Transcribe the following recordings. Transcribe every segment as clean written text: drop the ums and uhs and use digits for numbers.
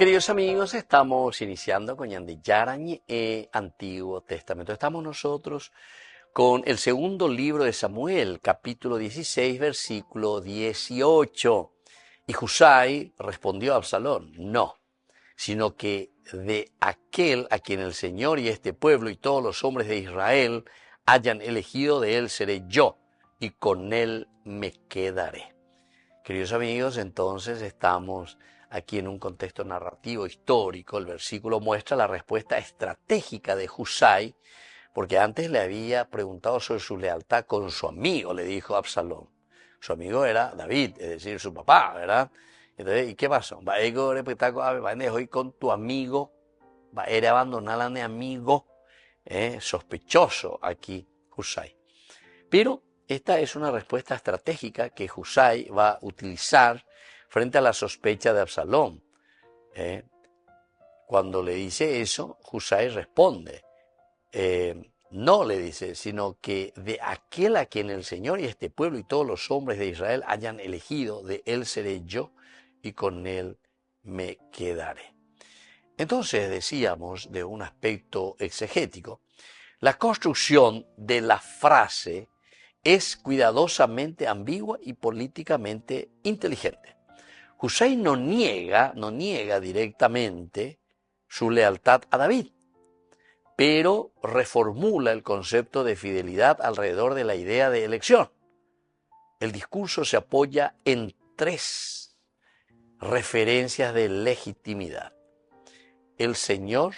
Queridos amigos, estamos iniciando con Yarañi Antiguo Testamento. Estamos nosotros con el segundo libro de Samuel, capítulo 16, versículo 18. Y Husai respondió a Absalón, no, sino que de aquel a quien el Señor y este pueblo y todos los hombres de Israel hayan elegido, de él seré yo, y con él me quedaré. Queridos amigos, entonces estamos aquí en un contexto narrativo histórico. El versículo muestra la respuesta estratégica de Husai, porque antes le había preguntado sobre su lealtad con su amigo, le dijo Absalón. Su amigo era David, es decir, su papá, ¿verdad? Entonces, ¿y qué pasó? Va a hoy con tu amigo, va a abandonar a mi amigo, sospechoso aquí Husai. Pero esta es una respuesta estratégica que Husai va a utilizar frente a la sospecha de Absalón. Cuando le dice eso, Husai responde. No le dice, sino que de aquel a quien el Señor y este pueblo y todos los hombres de Israel hayan elegido, de él seré yo y con él me quedaré. Entonces decíamos, de un aspecto exegético, la construcción de la frase es cuidadosamente ambigua y políticamente inteligente. Husai no niega directamente su lealtad a David, pero reformula el concepto de fidelidad alrededor de la idea de elección. El discurso se apoya en tres referencias de legitimidad: el Señor,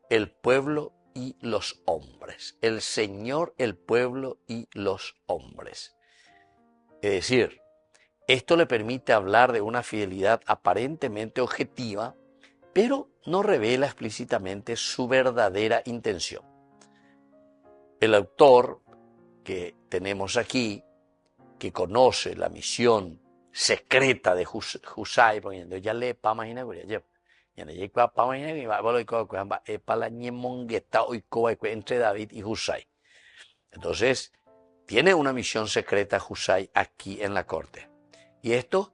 el pueblo y los hombres. El Señor, el pueblo y los hombres. Es decir, esto le permite hablar de una fidelidad aparentemente objetiva, pero no revela explícitamente su verdadera intención. El autor que tenemos aquí, que conoce la misión secreta de Husai, poniendo ya le pa imagina entre David y Husai. Entonces, tiene una misión secreta Husai aquí en la corte. Y esto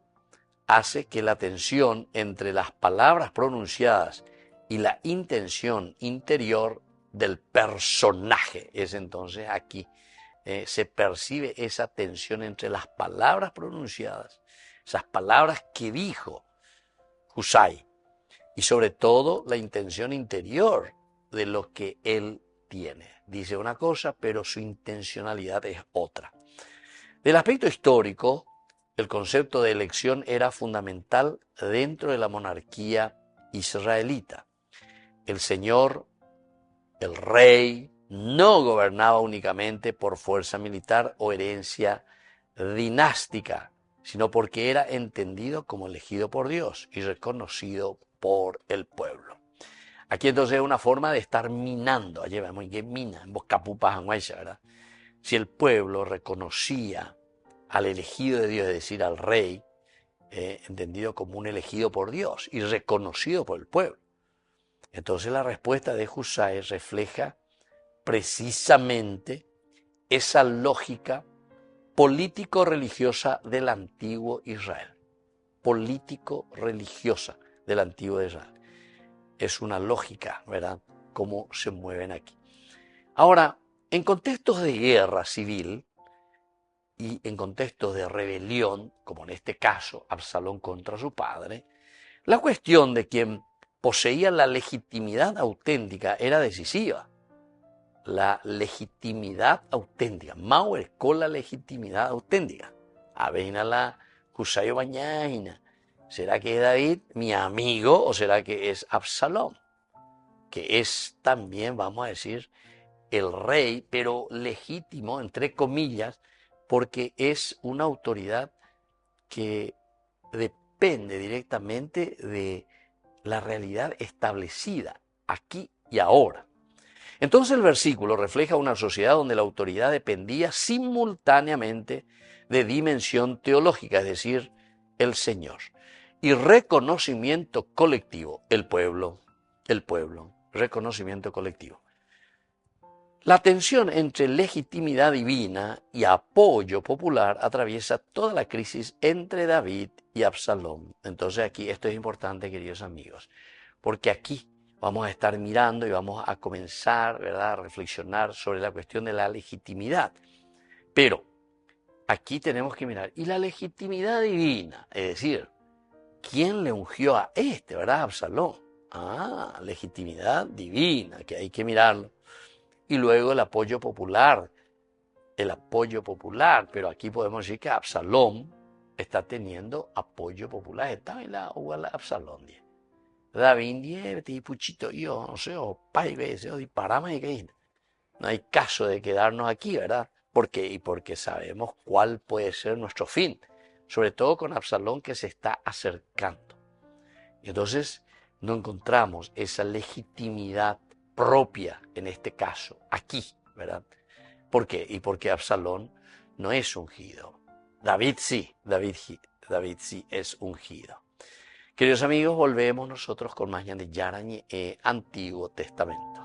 hace que la tensión entre las palabras pronunciadas y la intención interior del personaje es entonces aquí. Se percibe esa tensión entre las palabras pronunciadas, esas palabras que dijo Husai, y sobre todo la intención interior de lo que él tiene. Dice una cosa, pero su intencionalidad es otra. Del aspecto histórico, el concepto de elección era fundamental dentro de la monarquía israelita. El Señor, el rey, no gobernaba únicamente por fuerza militar o herencia dinástica, sino porque era entendido como elegido por Dios y reconocido por el pueblo. Aquí entonces es una forma de estar minando. Allí vemos que mina, en Boscapupas, ¿verdad? Si el pueblo reconocía al elegido de Dios, es decir, al rey, entendido como un elegido por Dios y reconocido por el pueblo, entonces la respuesta de Husai refleja precisamente esa lógica político-religiosa del antiguo Israel. Político-religiosa del antiguo Israel. Es una lógica, ¿verdad?, cómo se mueven aquí. Ahora, en contextos de guerra civil y en contextos de rebelión, como en este caso Absalón contra su padre, la cuestión de quien poseía la legitimidad auténtica era decisiva. La legitimidad auténtica. Mauer con la legitimidad auténtica. Aveina la Husayo Bañaina. ¿Será que es David mi amigo o será que es Absalón? Que es también, vamos a decir, el rey, pero legítimo, entre comillas, porque es una autoridad que depende directamente de la realidad establecida aquí y ahora. Entonces el versículo refleja una sociedad donde la autoridad dependía simultáneamente de dimensión teológica, es decir, el Señor, y reconocimiento colectivo, el pueblo, reconocimiento colectivo. La tensión entre legitimidad divina y apoyo popular atraviesa toda la crisis entre David y Absalón. Entonces aquí esto es importante, queridos amigos, porque aquí vamos a estar mirando y vamos a comenzar, ¿verdad?, a reflexionar sobre la cuestión de la legitimidad. Pero aquí tenemos que mirar, ¿y la legitimidad divina? Es decir, ¿quién le ungió a este, verdad, Absalón? Ah, legitimidad divina, que hay que mirarlo. Y luego el apoyo popular, pero aquí podemos decir que Absalón está teniendo apoyo popular. Está en la Absalón. David, y puchito, yo no sé, o paive, o disparame, que no hay caso de quedarnos aquí, ¿verdad? ¿Por qué? Y porque sabemos cuál puede ser nuestro fin, sobre todo con Absalón que se está acercando. Y entonces no encontramos esa legitimidad propia en este caso, aquí, ¿verdad? ¿Por qué? Y porque Absalón no es ungido. David sí es ungido. Queridos amigos, volvemos nosotros con más de Yarañe Antiguo Testamento.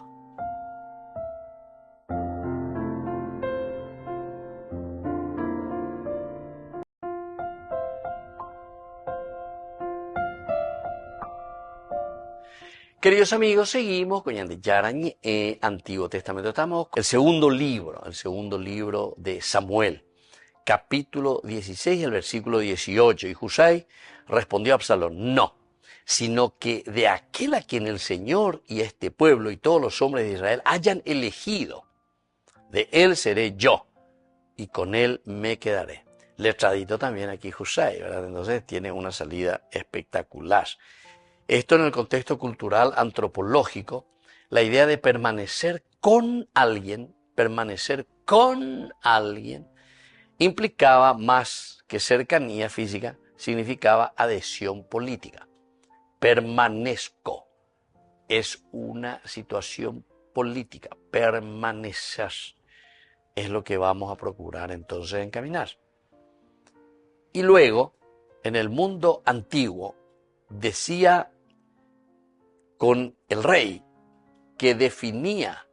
Queridos amigos, seguimos con Yarañe Antiguo Testamento. Estamos con el segundo libro de Samuel, capítulo 16, el versículo 18. Y Husai respondió a Absalón, no, sino que de aquel a quien el Señor y este pueblo y todos los hombres de Israel hayan elegido, de él seré yo, y con él me quedaré. Letradito también aquí Husai, ¿verdad? Entonces tiene una salida espectacular. Esto en el contexto cultural antropológico, la idea de permanecer con alguien, implicaba más que cercanía física, significaba adhesión política. Permanezco es una situación política, permanecer es lo que vamos a procurar entonces encaminar. Y luego, en el mundo antiguo, decía con el rey que definía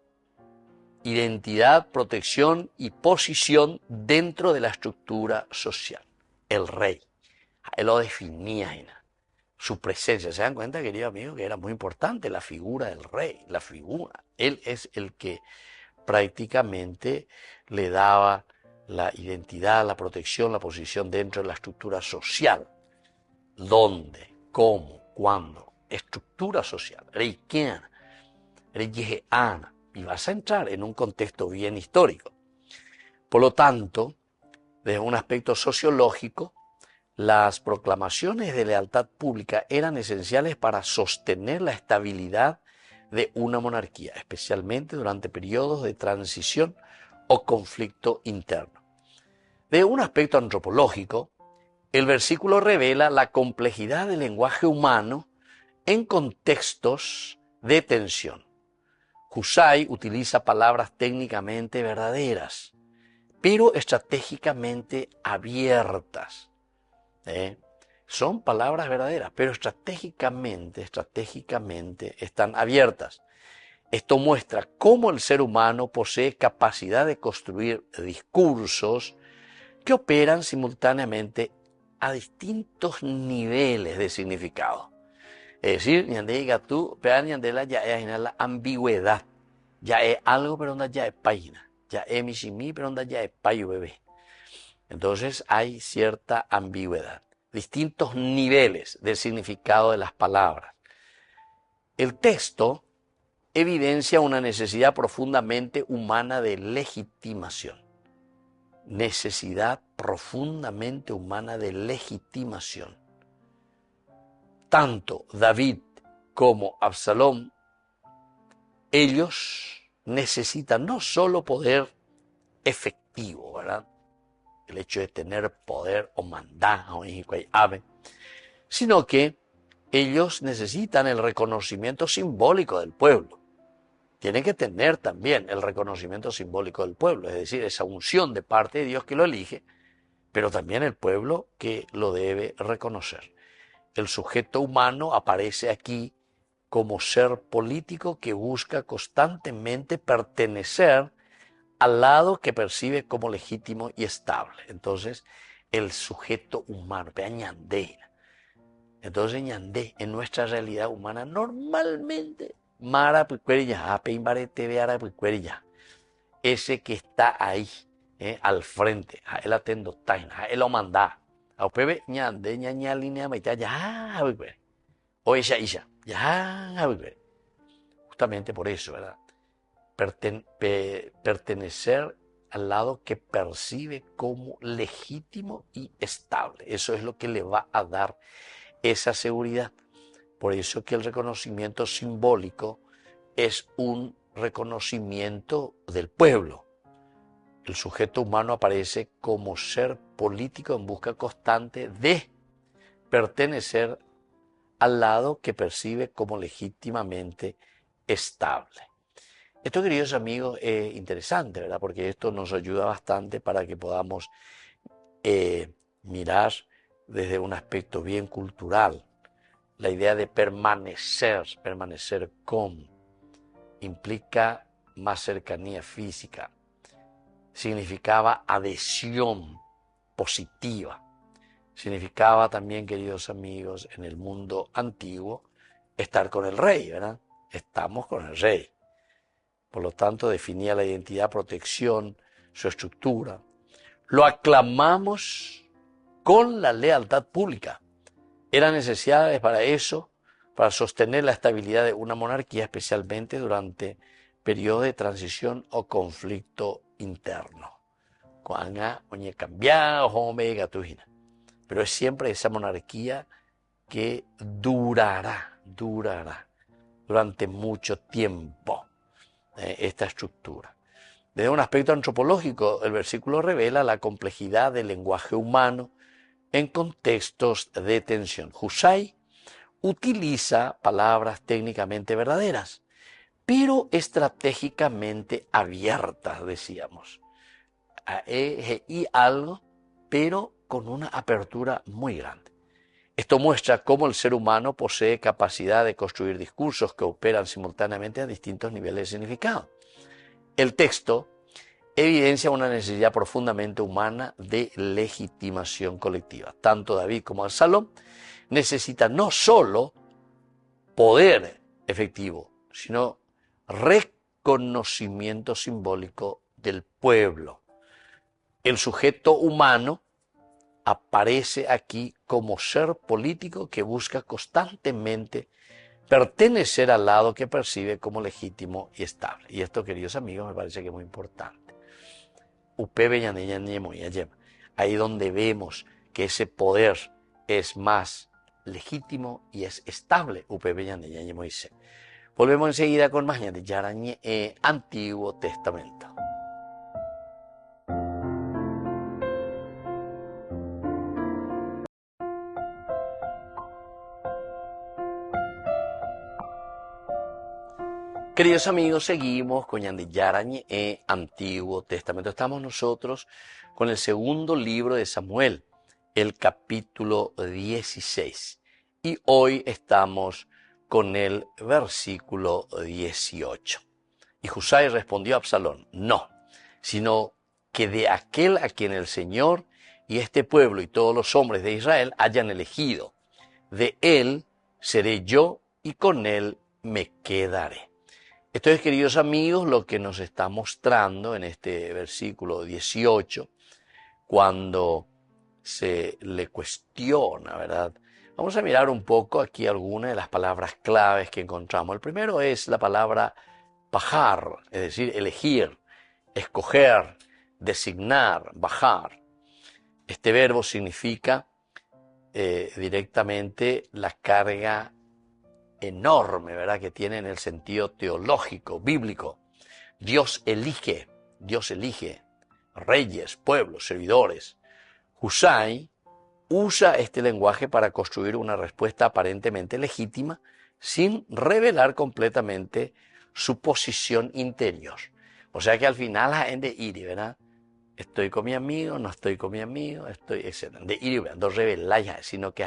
identidad, protección y posición dentro de la estructura social. El rey. Él lo definía, su presencia. ¿Se dan cuenta, querido amigo, que era muy importante la figura del rey? La figura. Él es el que prácticamente le daba la identidad, la protección, la posición dentro de la estructura social. ¿Dónde? ¿Cómo? ¿Cuándo? Estructura social. Rey quién? Rey Yeheana. Y vas a entrar en un contexto bien histórico. Por lo tanto, desde un aspecto sociológico, las proclamaciones de lealtad pública eran esenciales para sostener la estabilidad de una monarquía, especialmente durante periodos de transición o conflicto interno. De un aspecto antropológico, el versículo revela la complejidad del lenguaje humano en contextos de tensión. Husai utiliza palabras técnicamente verdaderas, pero estratégicamente abiertas. Son palabras verdaderas, pero estratégicamente están abiertas. Esto muestra cómo el ser humano posee capacidad de construir discursos que operan simultáneamente a distintos niveles de significado. Es decir, ya es la ambigüedad. Ya es algo, pero ya es página. Ya es mishimi, pero ya es payo bebé. Entonces hay cierta ambigüedad. Distintos niveles del significado de las palabras. El texto evidencia una necesidad profundamente humana de legitimación. Necesidad profundamente humana de legitimación. Tanto David como Absalón, ellos necesitan no solo poder efectivo, ¿verdad? El hecho de tener poder o mandar, sino que ellos necesitan el reconocimiento simbólico del pueblo. Tienen que tener también el reconocimiento simbólico del pueblo, es decir, esa unción de parte de Dios que lo elige, pero también el pueblo que lo debe reconocer. El sujeto humano aparece aquí como ser político que busca constantemente pertenecer al lado que percibe como legítimo y estable. Entonces, el sujeto humano, pe ñandé. Entonces, ñandé, en nuestra realidad humana, normalmente, mara puicuerilla, ape imbarete veara puicuerilla. Ese que está ahí, al frente, a él atendo taina, a él lo manda. A upebe ñandé, ñaña línea meita, ya, puicuere. O ella, ya, puicuere. Justamente por eso, ¿verdad? Pertenecer al lado que percibe como legítimo y estable. Eso es lo que le va a dar esa seguridad. Por eso que el reconocimiento simbólico es un reconocimiento del pueblo. El sujeto humano aparece como ser político en busca constante de pertenecer al lado que percibe como legítimamente estable. Esto, queridos amigos, es interesante, ¿verdad? Porque esto nos ayuda bastante para que podamos mirar desde un aspecto bien cultural. La idea de permanecer con, implica más cercanía física. Significaba adhesión positiva. Significaba también, queridos amigos, en el mundo antiguo, estar con el rey, ¿verdad? Estamos con el rey. Por lo tanto, definía la identidad, protección, su estructura. Lo aclamamos con la lealtad pública. Eran necesarias para eso, para sostener la estabilidad de una monarquía, especialmente durante periodos de transición o conflicto interno. Pero es siempre esa monarquía que durará durante mucho tiempo. Esta estructura. Desde un aspecto antropológico, el versículo revela la complejidad del lenguaje humano en contextos de tensión. Husay utiliza palabras técnicamente verdaderas, pero estratégicamente abiertas, decíamos. Y algo, pero con una apertura muy grande. Esto muestra cómo el ser humano posee capacidad de construir discursos que operan simultáneamente a distintos niveles de significado. El texto evidencia una necesidad profundamente humana de legitimación colectiva. Tanto David como Absalón necesitan no solo poder efectivo, sino reconocimiento simbólico del pueblo. El sujeto humano aparece aquí como ser político que busca constantemente pertenecer al lado que percibe como legítimo y estable. Y esto, queridos amigos, me parece que es muy importante. Ahí donde vemos que ese poder es más legítimo y es estable. Volvemos enseguida con más de Antiguo Testamento. Queridos amigos, seguimos con Yarañe Antiguo Testamento. Estamos nosotros con el segundo libro de Samuel, el capítulo 16. Y hoy estamos con el versículo 18. Y Husai respondió a Absalón, no, sino que de aquel a quien el Señor y este pueblo y todos los hombres de Israel hayan elegido, de él seré yo y con él me quedaré. Esto es, queridos amigos, lo que nos está mostrando en este versículo 18, cuando se le cuestiona, ¿verdad? Vamos a mirar un poco aquí algunas de las palabras claves que encontramos. El primero es la palabra bajar, es decir, elegir, escoger, designar, bajar. Este verbo significa directamente la carga enorme, ¿verdad?, que tiene en el sentido teológico, bíblico. Dios elige reyes, pueblos, servidores. Husai usa este lenguaje para construir una respuesta aparentemente legítima sin revelar completamente su posición interior. O sea que al final la gente iri, ¿verdad? Estoy con mi amigo, no estoy con mi amigo, etc. De iri, no revelar, sino que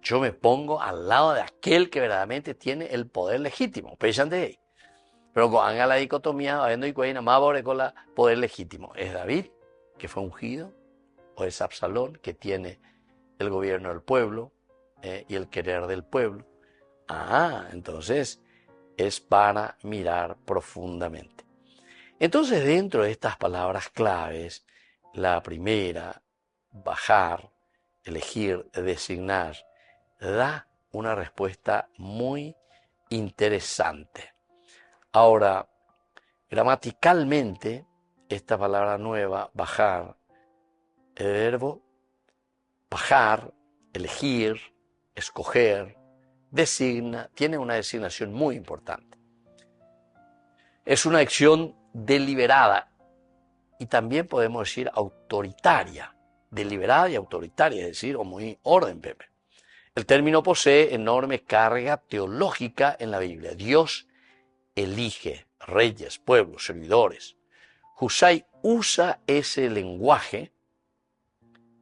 yo me pongo al lado de aquel que verdaderamente tiene el poder legítimo. Pero con haga la dicotomía, habiendo y cuena, más con la poder legítimo. ¿Es David, que fue ungido? ¿O es Absalón, que tiene el gobierno del pueblo y el querer del pueblo? Entonces es para mirar profundamente. Entonces, dentro de estas palabras claves, la primera, bajar, elegir, designar, da una respuesta muy interesante. Ahora, gramaticalmente, esta palabra nueva, bajar, el verbo bajar, elegir, escoger, designa, tiene una designación muy importante. Es una acción deliberada y también podemos decir autoritaria, deliberada y autoritaria, es decir, o muy orden, Pepe. El término posee enorme carga teológica en la Biblia. Dios elige reyes, pueblos, servidores. Husay usa ese lenguaje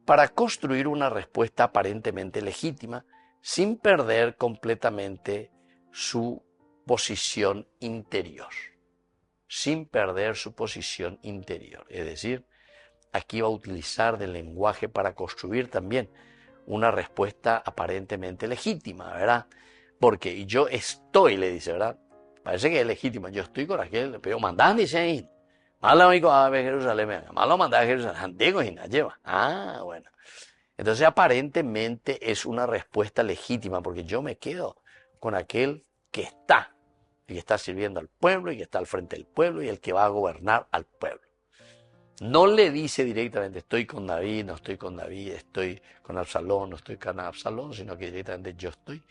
para construir una respuesta aparentemente legítima sin perder completamente su posición interior. Sin perder su posición interior. Es decir, aquí va a utilizar del lenguaje para construir también una respuesta aparentemente legítima, ¿verdad? Porque yo estoy, le dice, ¿verdad? Parece que es legítima. Yo estoy con aquel, pero mandan, dice ahí. Malo amigo a Jerusalén, malo mandar a Jerusalén, digo y nada lleva. Bueno. Entonces aparentemente es una respuesta legítima porque yo me quedo con aquel que está y que está sirviendo al pueblo y que está al frente del pueblo y el que va a gobernar al pueblo. No le dice directamente estoy con David, no estoy con David, estoy con Absalón, no estoy con Absalón, sino que directamente yo estoy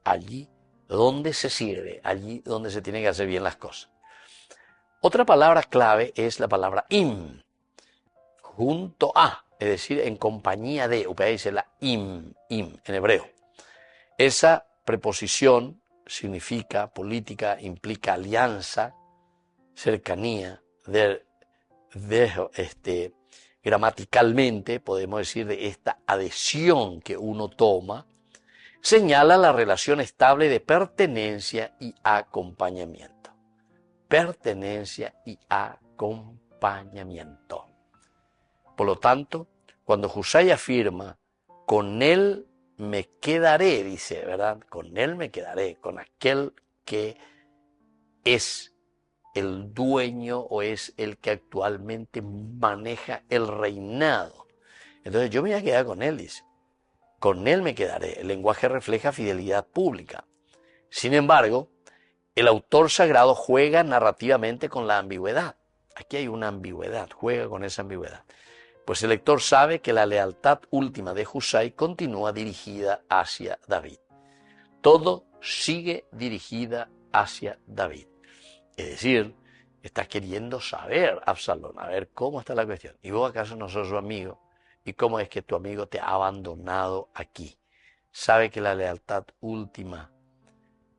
allí donde se sirve, allí donde se tienen que hacer bien las cosas. Otra palabra clave es la palabra im, junto a, es decir, en compañía de, usted dice la im en hebreo. Esa preposición significa política, implica alianza, cercanía, gramaticalmente podemos decir de esta adhesión que uno toma, señala la relación estable de pertenencia y acompañamiento. Pertenencia y acompañamiento. Por lo tanto, cuando Husay afirma, con él me quedaré, dice, ¿verdad? Con él me quedaré, con aquel que es el dueño o es el que actualmente maneja el reinado. Entonces yo me voy a quedar con él, dice. Con él me quedaré. El lenguaje refleja fidelidad pública. Sin embargo, el autor sagrado juega narrativamente con la ambigüedad. Aquí hay una ambigüedad, juega con esa ambigüedad. Pues el lector sabe que la lealtad última de Husay continúa dirigida hacia David. Todo sigue dirigida hacia David. Es decir, está queriendo saber, Absalón, a ver cómo está la cuestión. ¿Y vos acaso no sos su amigo? ¿Y cómo es que tu amigo te ha abandonado aquí? Sabe que la lealtad última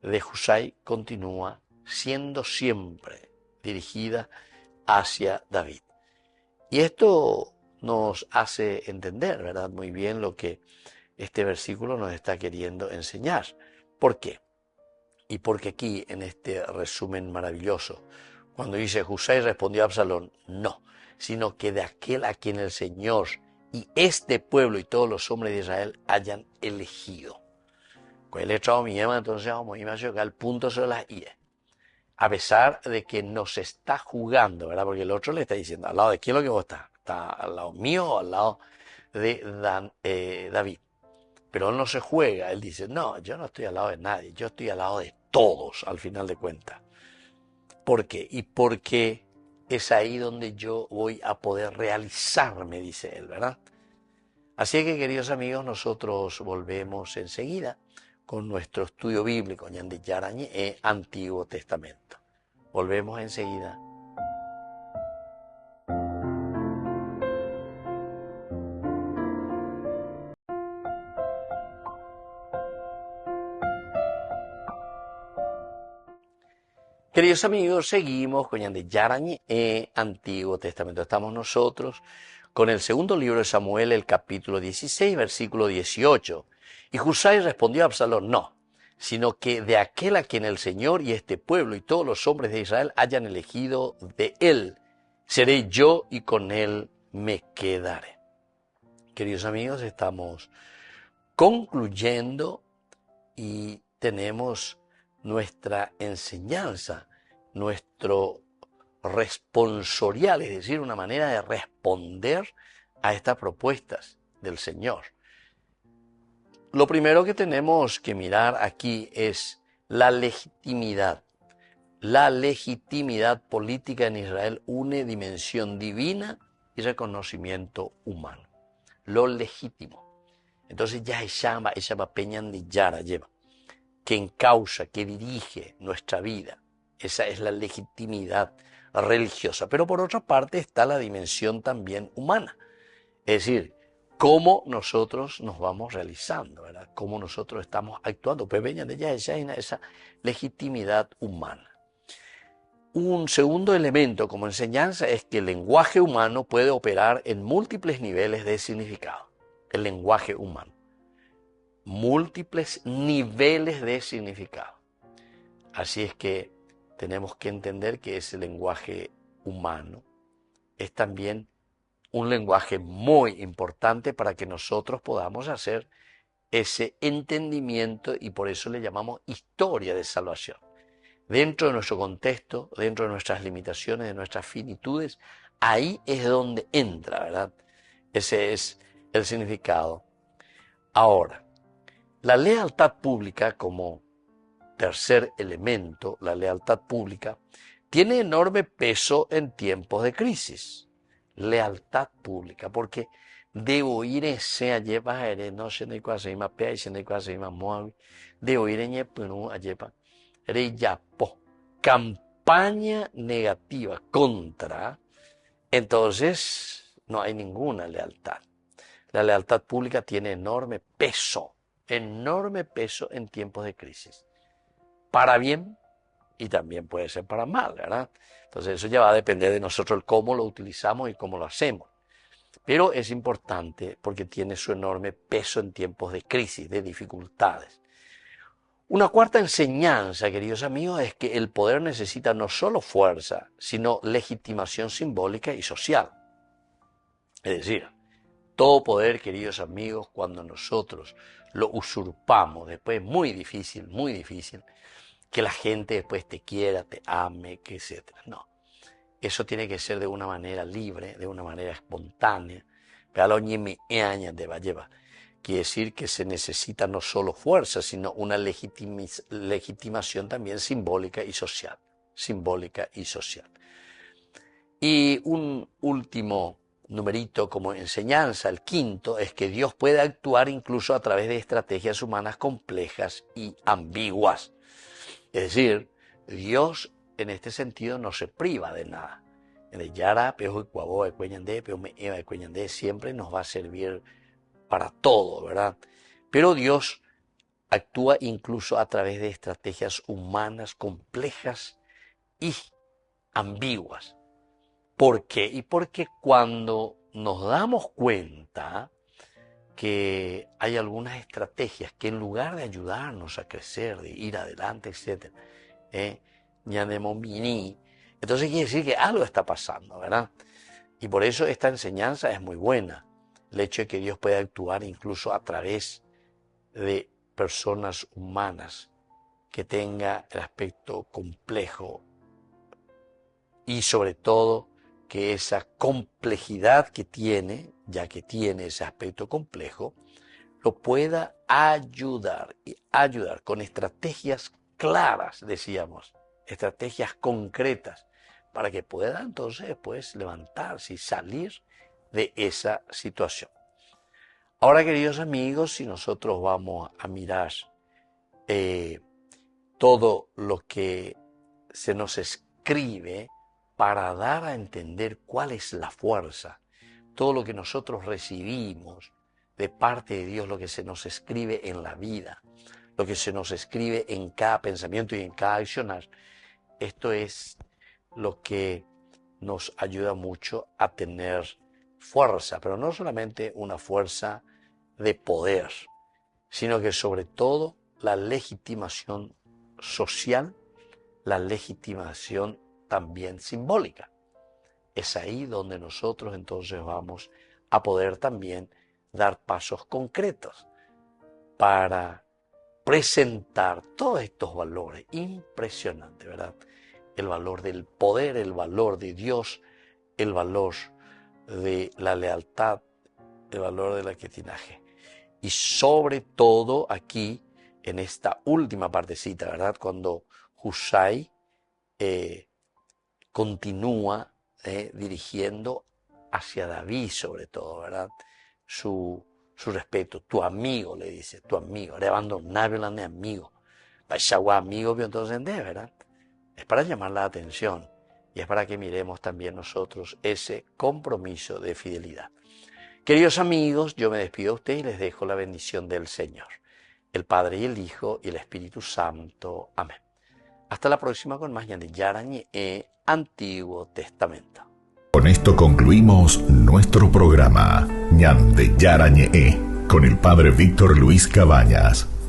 de Husay continúa siendo siempre dirigida hacia David. Y esto nos hace entender, ¿verdad? Muy bien lo que este versículo nos está queriendo enseñar. ¿Por qué? Y porque aquí, en este resumen maravilloso, cuando dice Husay respondió a Absalón, no, sino que de aquel a quien el Señor y este pueblo y todos los hombres de Israel hayan elegido. Con el echado mi llama, entonces vamos a ir acá al punto sobre las IE. A pesar de que nos está jugando, ¿verdad? Porque el otro le está diciendo, ¿al lado de quién es lo que vos estás? ¿Está al lado mío o al lado de David? Pero él no se juega, él dice, no, yo no estoy al lado de nadie, yo estoy al lado de todos, al final de cuentas. ¿Por qué? Y porque es ahí donde yo voy a poder realizarme, dice él, ¿verdad? Así que, queridos amigos, nosotros volvemos enseguida con nuestro estudio bíblico, Ñandi Yarañe, Antiguo Testamento. Volvemos enseguida. Queridos amigos, seguimos con Ñandi Yarañe, Antiguo Testamento. Estamos nosotros con el segundo libro de Samuel, el capítulo 16, versículo 18. Y Husay respondió a Absalón, no, sino que de aquel a quien el Señor y este pueblo y todos los hombres de Israel hayan elegido de él. Seré yo y con él me quedaré. Queridos amigos, estamos concluyendo y tenemos nuestra enseñanza, nuestro responsorial, es decir, una manera de responder a estas propuestas del Señor. Lo primero que tenemos que mirar aquí es la legitimidad. La legitimidad política en Israel une dimensión divina y reconocimiento humano. Lo legítimo. Entonces ya ella peñan de Yara lleva, que encausa, que dirige nuestra vida. Esa es la legitimidad religiosa. Pero por otra parte está la dimensión también humana. Es decir, cómo nosotros nos vamos realizando, ¿verdad? Cómo nosotros estamos actuando. Pues veñan de esa legitimidad humana. Un segundo elemento como enseñanza es que el lenguaje humano puede operar en múltiples niveles de significado. El lenguaje humano. Múltiples niveles de significado. Así es que tenemos que entender que ese lenguaje humano es también un lenguaje muy importante para que nosotros podamos hacer ese entendimiento y por eso le llamamos historia de salvación. Dentro de nuestro contexto, dentro de nuestras limitaciones, de nuestras finitudes, ahí es donde entra, ¿verdad? Ese es el significado. Ahora, la lealtad pública como tercer elemento, la lealtad pública, tiene enorme peso en tiempos de crisis. Lealtad pública, porque debo ir ese lleva no se ne quase ma pe se ne quase ma moavi debo ir en punu ayepa reyapo campaña negativa contra, entonces no hay ninguna lealtad. La lealtad pública tiene enorme peso en tiempos de crisis, para bien y también puede ser para mal, ¿verdad? Entonces eso ya va a depender de nosotros el cómo lo utilizamos y cómo lo hacemos. Pero es importante porque tiene su enorme peso en tiempos de crisis, de dificultades. Una cuarta enseñanza, queridos amigos, es que el poder necesita no solo fuerza, sino legitimación simbólica y social. Es decir, todo poder, queridos amigos, cuando nosotros lo usurpamos, después es muy difícil, que la gente después te quiera, te ame, etc. No, eso tiene que ser de una manera libre, de una manera espontánea. Quiere decir que se necesita no solo fuerza, sino una legitimación también simbólica y social. Y un último numerito como enseñanza, el quinto, es que Dios puede actuar incluso a través de estrategias humanas complejas y ambiguas. Es decir, Dios en este sentido no se priva de nada. Siempre nos va a servir para todo, ¿verdad? Pero Dios actúa incluso a través de estrategias humanas complejas y ambiguas. ¿Por qué? Y porque cuando nos damos cuenta que hay algunas estrategias que en lugar de ayudarnos a crecer, de ir adelante, etc., entonces quiere decir que algo está pasando, ¿verdad? Y por eso esta enseñanza es muy buena. El hecho de que Dios pueda actuar incluso a través de personas humanas que tenga el aspecto complejo y sobre todo que esa complejidad que tiene, ya que tiene ese aspecto complejo, lo pueda ayudar con estrategias claras, decíamos, estrategias concretas, para que pueda entonces después levantarse y salir de esa situación. Ahora, queridos amigos, si nosotros vamos a mirar todo lo que se nos escribe para dar a entender cuál es la fuerza, todo lo que nosotros recibimos de parte de Dios, lo que se nos escribe en la vida, lo que se nos escribe en cada pensamiento y en cada accionar, esto es lo que nos ayuda mucho a tener fuerza, pero no solamente una fuerza de poder, sino que sobre todo la legitimación social, la legitimación también simbólica. Es ahí donde nosotros entonces vamos a poder también dar pasos concretos para presentar todos estos valores impresionantes, ¿verdad? El valor del poder, el valor de Dios, el valor de la lealtad, el valor del alquetinaje. Y sobre todo aquí, en esta última partecita, ¿verdad? Cuando Hushai continúa dirigiendo hacia David sobre todo, ¿verdad? Su respeto, tu amigo, le dice, tu amigo, le abandonable a mi amigo. Paisagua amigo, entonces, ¿verdad? Es para llamar la atención y es para que miremos también nosotros ese compromiso de fidelidad. Queridos amigos, yo me despido de ustedes y les dejo la bendición del Señor, el Padre y el Hijo y el Espíritu Santo. Amén. Hasta la próxima con más Ñande Yarañe Antiguo Testamento. Con esto concluimos nuestro programa Ñande Yarañe con el Padre Víctor Luis Cabañas.